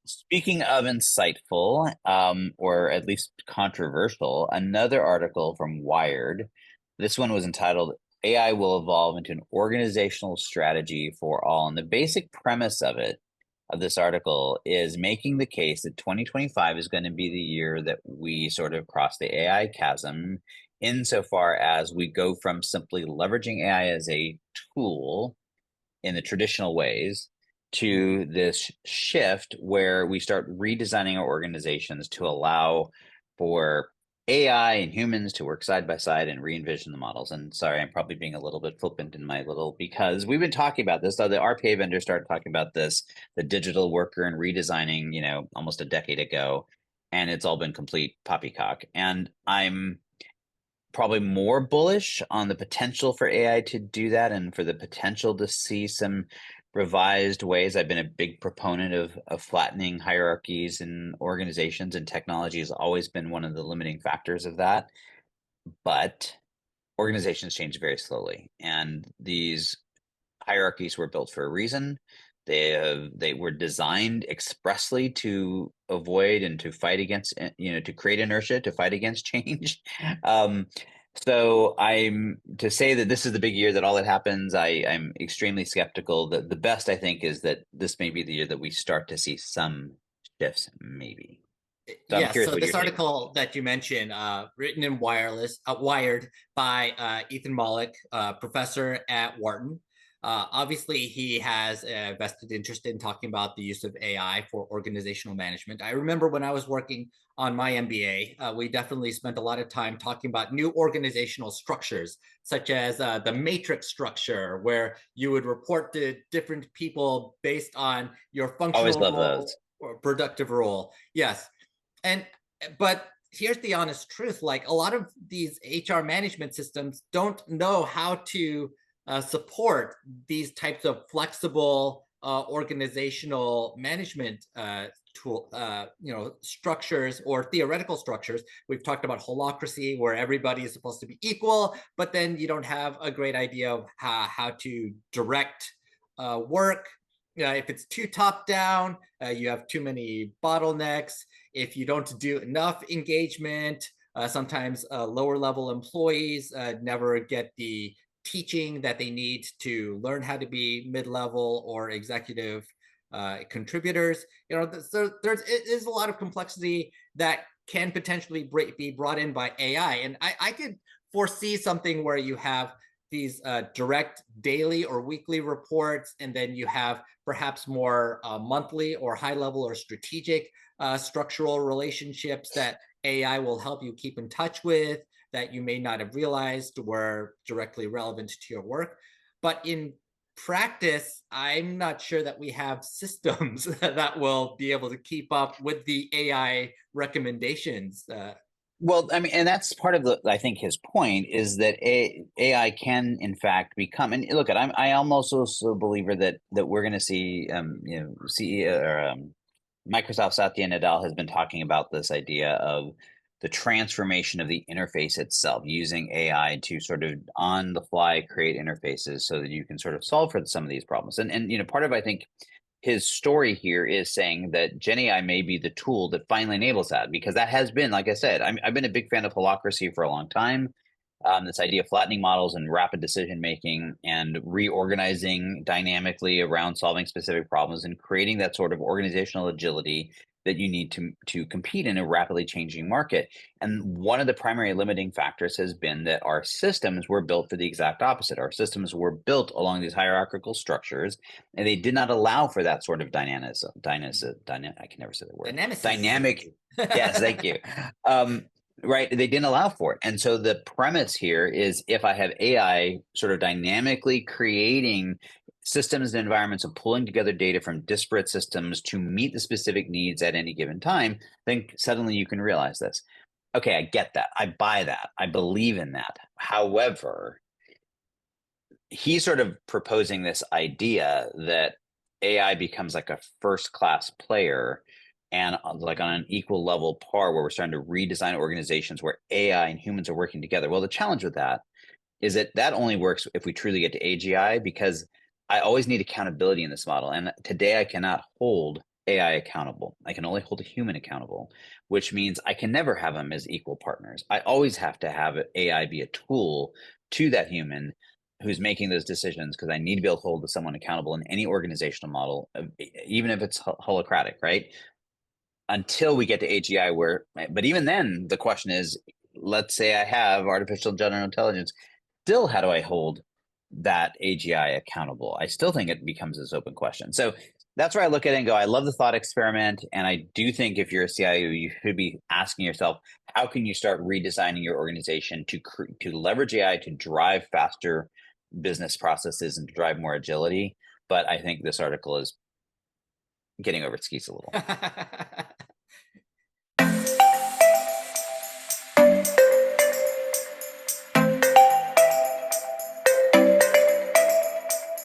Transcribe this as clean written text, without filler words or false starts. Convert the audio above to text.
Speaking of insightful, or at least controversial, another article from Wired. This one was entitled AI Will Evolve into an Organizational Strategy for All. And the basic premise of this article, is making the case that 2025 is going to be the year that we sort of cross the AI chasm, insofar as we go from simply leveraging AI as a tool in the traditional ways to this shift where we start redesigning our organizations to allow for AI and humans to work side by side and re-envision the models. And sorry, I'm probably being a little bit flippant in my little, because we've been talking about this. So the RPA vendors started talking about this, the digital worker and redesigning, almost a decade ago, and it's all been complete poppycock. And I'm probably more bullish on the potential for AI to do that, and for the potential to see some revised ways. I've been a big proponent of flattening hierarchies in organizations, and technology has always been one of the limiting factors of that. But organizations change very slowly, and these hierarchies were built for a reason. They were designed expressly to avoid and to fight against, to create inertia, to fight against change. So I'm to say that this is the big year that all that happens. I'm extremely skeptical. The best, I think, is that this may be the year that we start to see some shifts, maybe. So I'm Yeah, curious so what this your take is. article that you mentioned, written in Wired by Ethan Mollick, professor at Wharton. Obviously, he has a vested interest in talking about the use of AI for organizational management. I remember when I was working on my MBA, we definitely spent a lot of time talking about new organizational structures, such as the matrix structure, where you would report to different people based on your Always functional love role those. or productive role. Yes, and but here's the honest truth, like a lot of these HR management systems don't know how to support these types of flexible organizational management tool structures or theoretical structures. We've talked about holacracy, where everybody is supposed to be equal, but then you don't have a great idea of how to direct work. If it's too top down, you have too many bottlenecks. If you don't do enough engagement, sometimes lower level employees never get the teaching that they need to learn how to be mid-level or executive contributors. So it is a lot of complexity that can potentially be brought in by AI. And I could foresee something where you have these direct daily or weekly reports, and then you have perhaps more monthly or high level or strategic structural relationships that AI will help you keep in touch with, that you may not have realized were directly relevant to your work. But in practice, I'm not sure that we have systems that will be able to keep up with the AI recommendations. Well, I mean, and that's part of I think his point is that AI can, in fact, become. And look, I almost also a believer that we're going to see, CEO or Microsoft Satya Nadella has been talking about this idea of the transformation of the interface itself, using AI to sort of on the fly create interfaces so that you can sort of solve for some of these problems. And part of, I think, his story here is saying that Gen AI may be the tool that finally enables that, because that has been, like I said, I've been a big fan of holacracy for a long time. This idea of flattening models and rapid decision making and reorganizing dynamically around solving specific problems and creating that sort of organizational agility that you need to compete in a rapidly changing market. And one of the primary limiting factors has been that our systems were built for the exact opposite. Our systems were built along these hierarchical structures, and they did not allow for that sort of dynamism. I can never say the word. Dynamics. Dynamic. Yes, thank you. Right, they didn't allow for it. And so the premise here is, if I have AI sort of dynamically creating systems and environments of pulling together data from disparate systems to meet the specific needs at any given time, then suddenly you can realize this. Okay, I get that. I buy that. I believe in that. However, he's sort of proposing this idea that AI becomes like a first class player, and like on an equal level par, where we're starting to redesign organizations where AI and humans are working together. Well, the challenge with that is that only works if we truly get to AGI, because I always need accountability in this model. And today I cannot hold AI accountable. I can only hold a human accountable, which means I can never have them as equal partners. I always have to have AI be a tool to that human who's making those decisions, because I need to be able to hold someone accountable in any organizational model, even if it's holocratic, right? Until we get to AGI, but even then, the question is, let's say I have artificial general intelligence, still, how do I hold that AGI accountable? I still think it becomes this open question. So that's where I look at it and go, I love the thought experiment. And I do think if you're a CIO, you should be asking yourself, how can you start redesigning your organization to leverage AI to drive faster business processes and to drive more agility? But I think this article is getting over its skis a little.